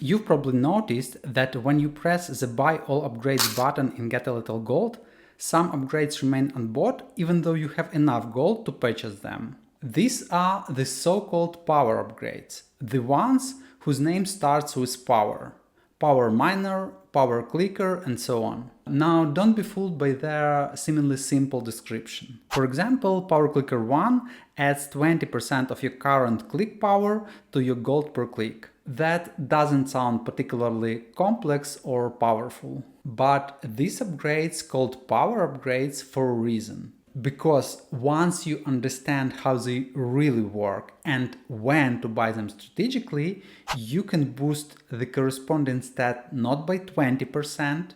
You've probably noticed that when you press the Buy All Upgrades button in Get a Little Gold, some upgrades remain unbought even though you have enough gold to purchase them. These are the so-called power upgrades, the ones whose name starts with power. Power miner, power clicker, and so on. Now, don't be fooled by their seemingly simple description. For example, power clicker 1 adds 20% of your current click power to your gold per click. That doesn't sound particularly complex or powerful. But these upgrades called power upgrades for a reason. Because once you understand how they really work and when to buy them strategically, you can boost the corresponding stat not by 20%,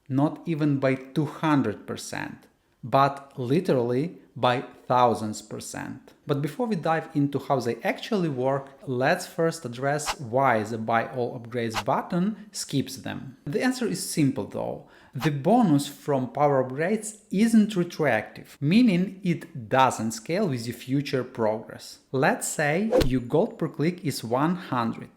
not even by 200%, but literally by thousands percent. But before we dive into how they actually work, let's first address why the Buy All Upgrades button skips them. The answer is simple though. The bonus from power upgrades isn't retroactive, meaning it doesn't scale with your future progress. Let's say your gold per click is 100.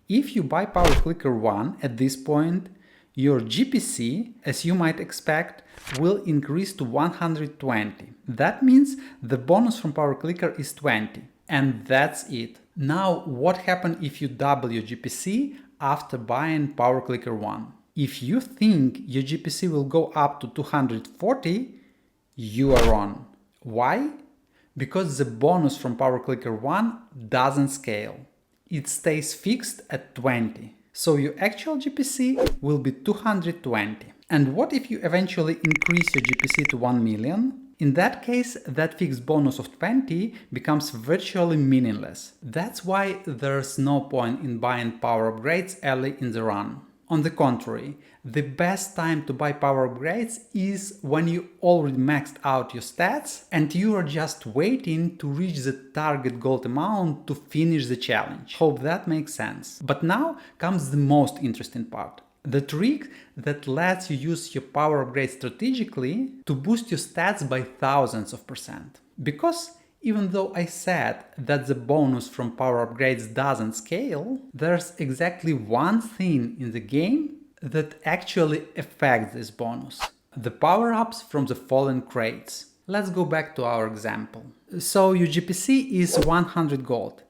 If you buy power clicker 1 at this point, your GPC, as you might expect, will increase to 120. That means the bonus from power clicker is 20. And that's it. Now, what happens if you double your GPC after buying power clicker 1? If you think your GPC will go up to 240, you are wrong. Why? Because the bonus from power clicker 1 doesn't scale. It stays fixed at 20. So your actual GPC will be 220. And what if you eventually increase your GPC to 1 million? In that case, that fixed bonus of 20 becomes virtually meaningless. That's why there's no point in buying power upgrades early in the run. On the contrary, the best time to buy power upgrades is when you already maxed out your stats and you are just waiting to reach the target gold amount to finish the challenge. Hope that makes sense. But now comes the most interesting part. The trick that lets you use your power upgrade strategically to boost your stats by thousands of percent. Because even though I said that the bonus from power upgrades doesn't scale, there's exactly one thing in the game that actually affects this bonus. The power-ups from the fallen crates. Let's go back to our example. So your GPC is 100 gold.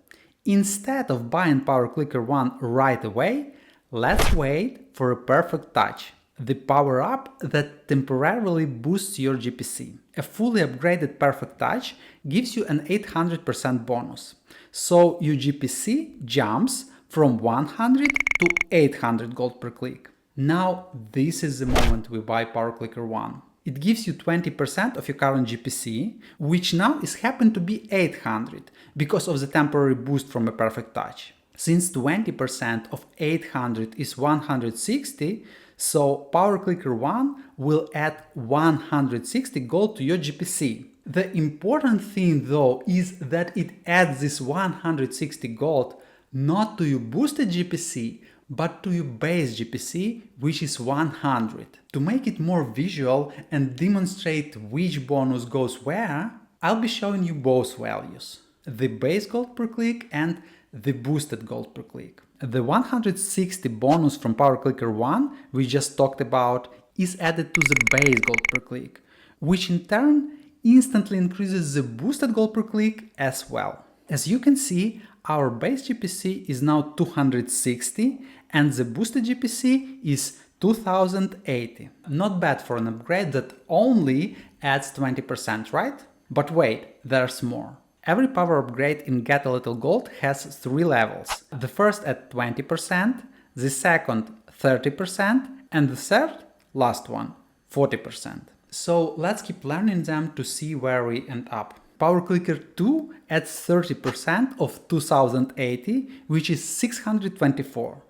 Instead of buying power clicker 1 right away, let's wait for a perfect touch. The power-up that temporarily boosts your GPC. A fully upgraded Perfect Touch gives you an 800% bonus. So your GPC jumps from 100 to 800 gold per click. Now this is the moment we buy Power Clicker 1. It gives you 20% of your current GPC, which now is happen to be 800 because of the temporary boost from a Perfect Touch. Since 20% of 800 is 160, so Power Clicker 1 will add 160 gold to your GPC. The important thing though is that it adds this 160 gold not to your boosted GPC, but to your base GPC, which is 100. To make it more visual and demonstrate which bonus goes where, I'll be showing you both values. The base gold per click and the boosted gold per click. The 160 bonus from Power Clicker 1 we just talked about is added to the base gold per click, which in turn instantly increases the boosted gold per click as well. As you can see, our base GPC is now 260 and the boosted GPC is 2080. Not bad for an upgrade that only adds 20%, right? But wait, there's more. Every power upgrade in Get a Little Gold has 3 levels. The first at 20%, the second 30%, and the third, last one, 40%. So let's keep learning them to see where we end up. Power Clicker 2 adds 30% of 2080, which is 624.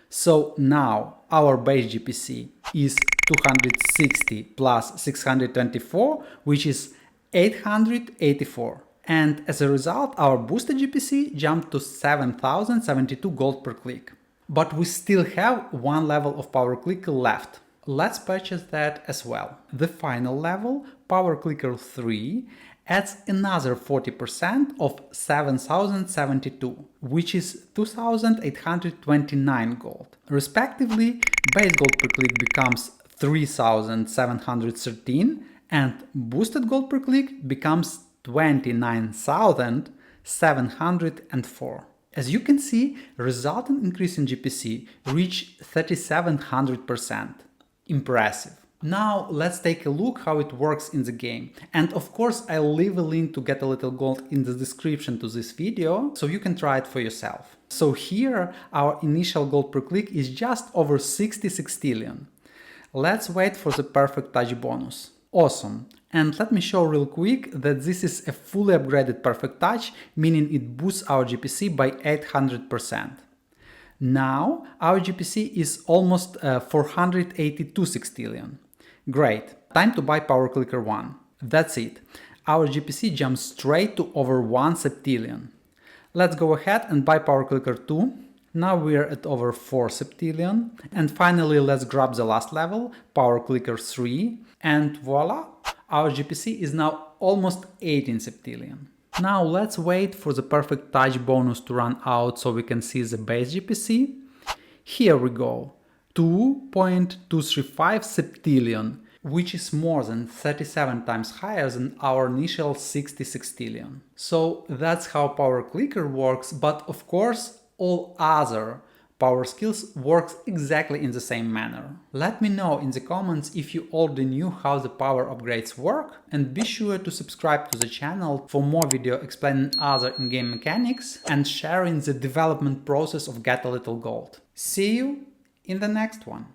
So now our base GPC is 260 plus 624, which is 884. And as a result, our boosted GPC jumped to 7072 gold per click. But we still have one level of Power Clicker left. Let's purchase that as well. The final level, Power Clicker 3, adds another 40% of 7072, which is 2829 gold. Respectively, base gold per click becomes 3713 and boosted gold per click becomes 29,704. As you can see, resultant increase in GPC reached 3700%. Impressive. Now let's take a look how it works in the game. And of course I'll leave a link to get a little gold in the description to this video, so you can try it for yourself. So here our initial gold per click is just over 60 sextillion. Let's wait for the perfect touch bonus. Awesome. And let me show real quick that this is a fully upgraded perfect touch, meaning it boosts our GPC by 800%. Now our GPC is almost 482 sextillion. Great, time to buy Power Clicker 1. That's it. Our GPC jumps straight to over 1 septillion. Let's go ahead and buy Power Clicker 2. Now we're at over 4 septillion. And finally let's grab the last level, Power Clicker 3, and voila, our GPC is now almost 18 septillion. Now let's wait for the perfect touch bonus to run out so we can see the base GPC. Here we go, 2.235 septillion, which is more than 37 times higher than our initial 60 sextillion. So that's how Power Clicker works, but of course all other power skills works exactly in the same manner. Let me know in the comments if you already knew how the power upgrades work, and be sure to subscribe to the channel for more video explaining other in-game mechanics and sharing the development process of Get a Little Gold. See you in the next one.